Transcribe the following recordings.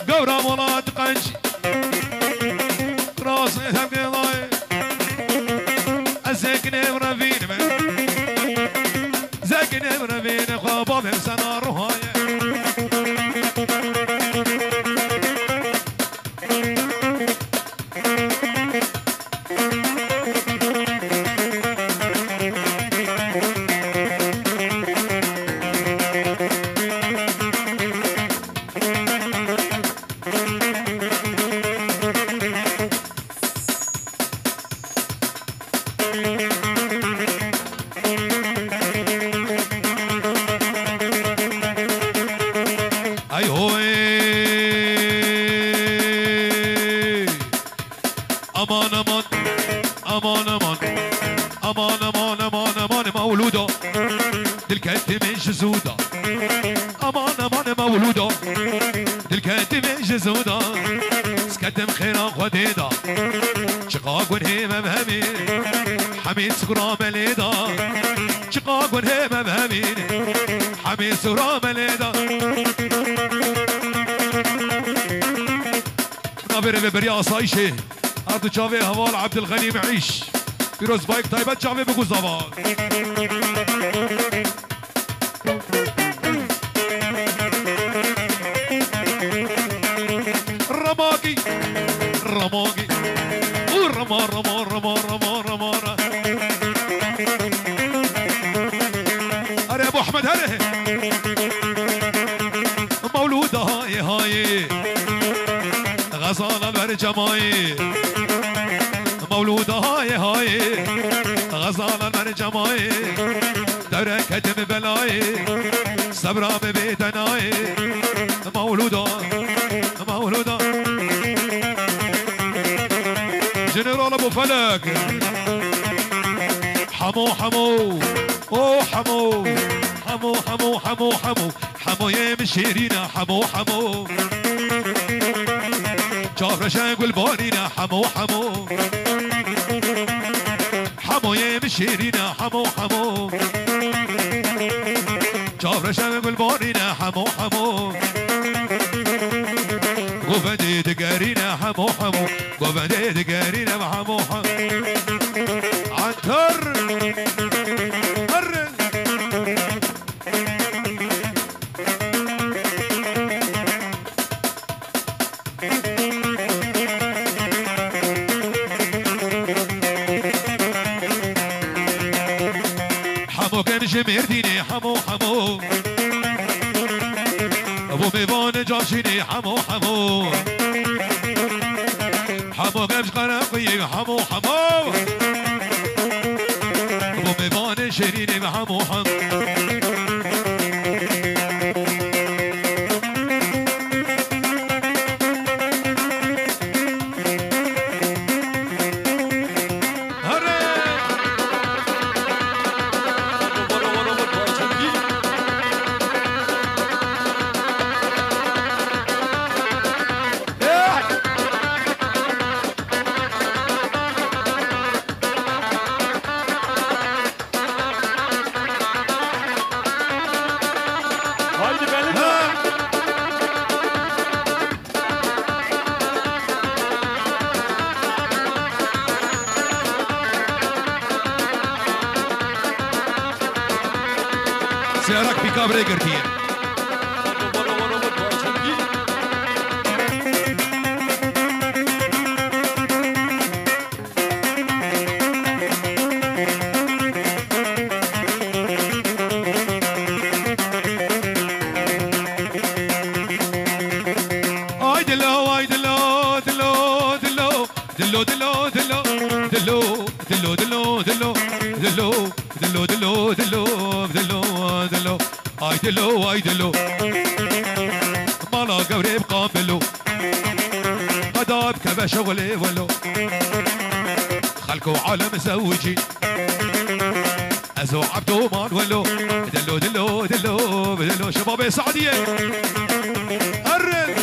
قورا ولاد قنشي راسي ثبقي ضاي الزكني ورفين زكني ورفين خباب سنة رهاية امان امان امان امان امان امان امان امان مولوده دلكتي من جزوده امان امان مولوده دلكتي من جزوده سكتم خيرا خديده شقاق ونهيمه بهمين حميد سكرا مليده شقاق ونهيمه بهمين حميد سكرا مليده نابر ببريا صايشه هاتو جاوي هوال عبد الغني معيش فيروز بايك طيبة جاوي بقو زبان رماقي رماقي ورما رما رما رما رما أري أبو أحمد هره مولودة هاي هاي غزالة البرجماي مولودة هاي هاي غزالة البرجماي دركة ببلاي صبرا ببيتناي مولودة مولودة جنرال ابو فلك حمو حمو او حمو حمو حمو حمو حمو حمو يا مشيرينا حمو حمو جافر شاق والبونينا حمو حمو حمو يا مشيرينا حمو حمو جافر شاق والبونينا حمو حمو قفدي تقارينا حمو حمو قفدي تقارينا حمو حمو عنتر حمو كان جميرديني حمو حمو ابو ميفون جاشيني حمو حمو حمو قمش قرقي حمو حمو ابو ميفون شيريني حمو حمو سيارك بيكاب ريجرتين اي دلو اي دلو دلو دلو دلو دلو دلو دلو دلو دلو دلو دلو دلو دلو دلو دلو دلو اي دلو اي دلو مالا قبري بقابلو قداب كبا شغلي ولو خلكو عالم زوجي ازو عبدو مان ولو دلو دلو دلو دلو شباب سعديه هرد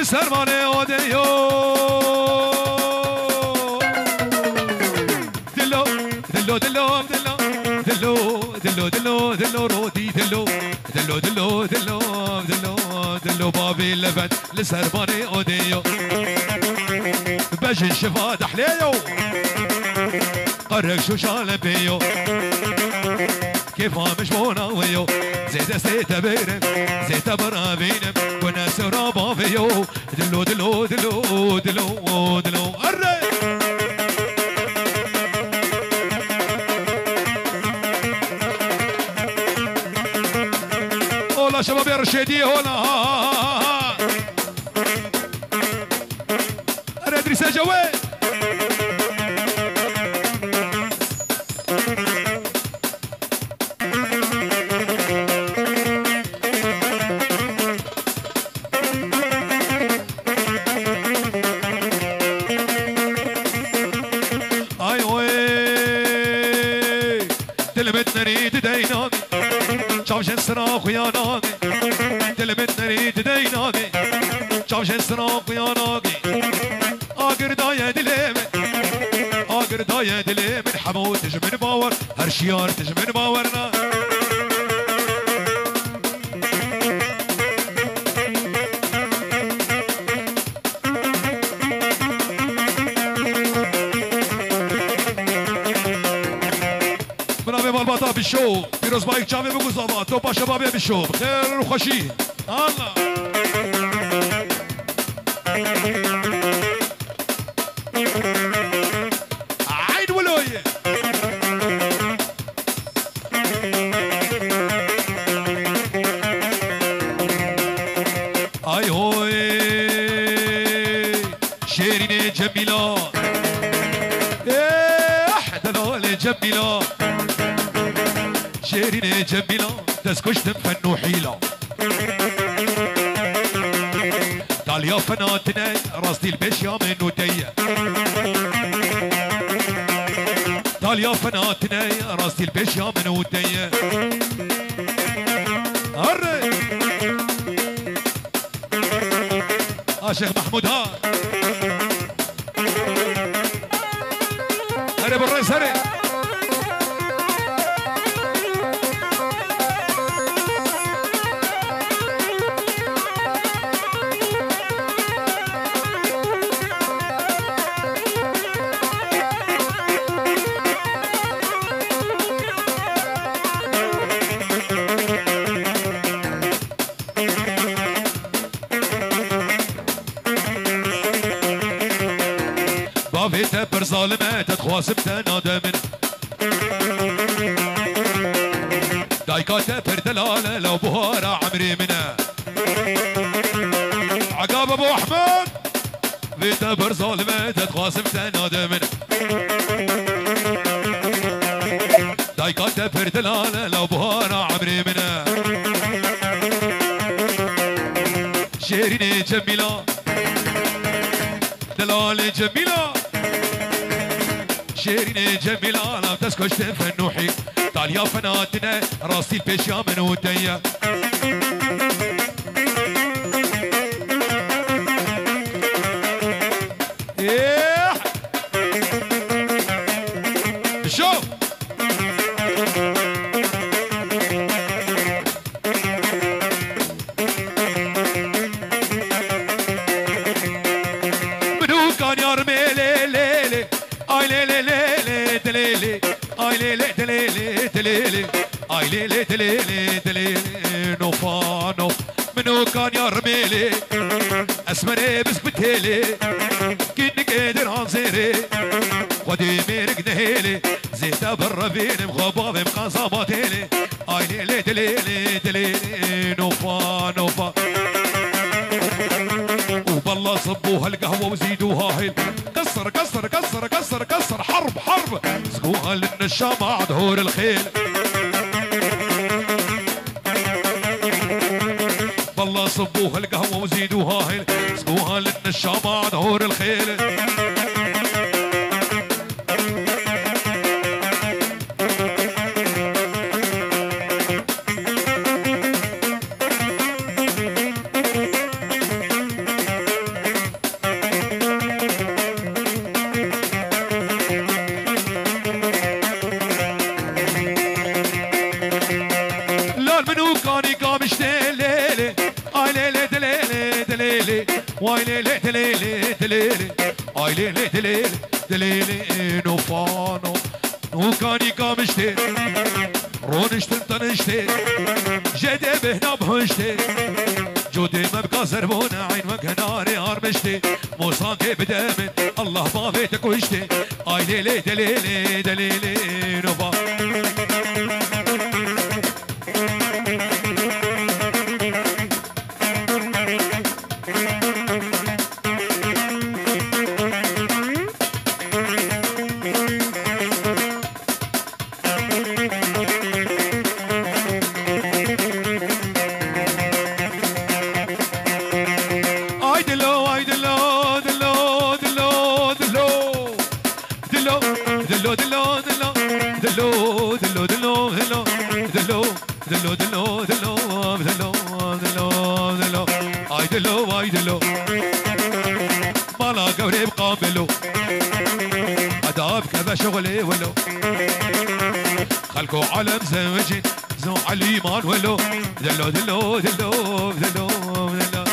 سرمانه اوديو دلو دلو دلو دلو دلو دلو دلو دلو دلو رودي دلو دلو دلو دلو دلو دلو بابي اللبن لسرباني اوديو باجي الشفا دحليو قرق شو شالبيو كيف مش مناويو زيت زيت بيرم زيت برابينم وناس رابا فيو دلو دلو دلو دلو دلو قرق هولا شباب يا رشيدي هولا ادري سجوي صراخ يا ناقي تلمت نريد دي ناقي شافشن صراخ يا ناقي اقر داية دليمن اقر داية دليمن حمو تجمن باور هرشيار تجمن باورنا بالبطا بالشوق فيروز بايك جامي بقصابات توبا شبابي بالشوق خير وخشي الله عيد ولوية اي هوي شيرين جميلة دلال جميلة شيرين جميلة تسكشتم فنو حيلة قال يا فناتنا راستي البش يا منو دية قال يا فناتنا راستي البش يا منو دية هري شيخ محمود ها هري بالرئيس هري تبر ظالمة تتخواصب تنادمن دايكا تبر دلالة لو بهارة عمري منها عقاب ابو احمد في تبر ظالمة تتخواصب تنادمن دايكا تبر دلالة لو بهارة عمري منها شيرين جميلة دلالة جميلة شيرين جميلة لا تسكش تفنوحي تعال يا فناتنا راسي البيش يا من ودية ايه شوف منو كان يرمي ليلي اي ليلي ليلي دليلي اي ليلي دليلي دليلي اي ليلي دليلي دليلي نوفا نوف منو كان يرمي لي اسمري بسكتيلي كني قادر عنصيري ودي ميرك نهيلي زيتا بالرفين مخباب مقاصباتيلي اي ليلي دليلي دليلي نوفا نوفا وبالله صبوها القهوه وزيدوها هيل كسر كسر كسر كسر كسر حرب حرب سقوها للنشا مع ظهور الخيل بالله صبوها القهوه وزيدوها هيل سقوها للنشا مع ظهور الخيل واي ليلي دليلي دليلي اي ليلي دليلي دليلي نوفانو نوكاني كامشتي رونشتن تنشتي جدي بهنا بهشتي جودي مبقى زربون عين مكناري هرمشتي موساكي بدامن الله بافيتك وشتي اي ليلي دليلي دليلي نوفانو شغلي ولو خلكو على مزوجين زو على الايمان ولو دلو دلو دلو دلو دلو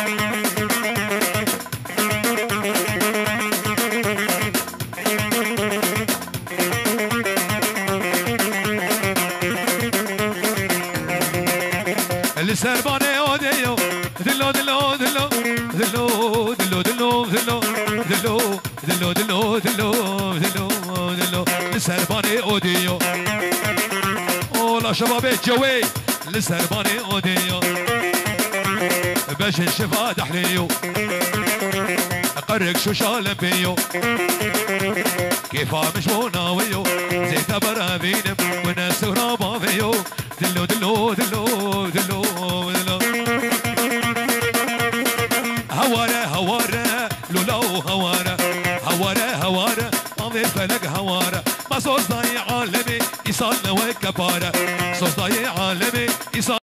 اللي سرباني اوديو دلو دلو دلو دلو دلو دلو دلو دلو دلو دلو دلو دلو لسرباني اوديو اولا شباب الجوي لسرباني اوديو باش الشفا دحليو قرق شو شال بيو كيفا مش مناويو زيت برابين وناس رابا فيو دلو دلو دلو دلو دلو هوارة هوارة لولو هوارة هوارة هوارة عمي الفلك هوارة ما صوص ضايع عالمي يصالنا وكبارة صوص ضايع عالمي يصال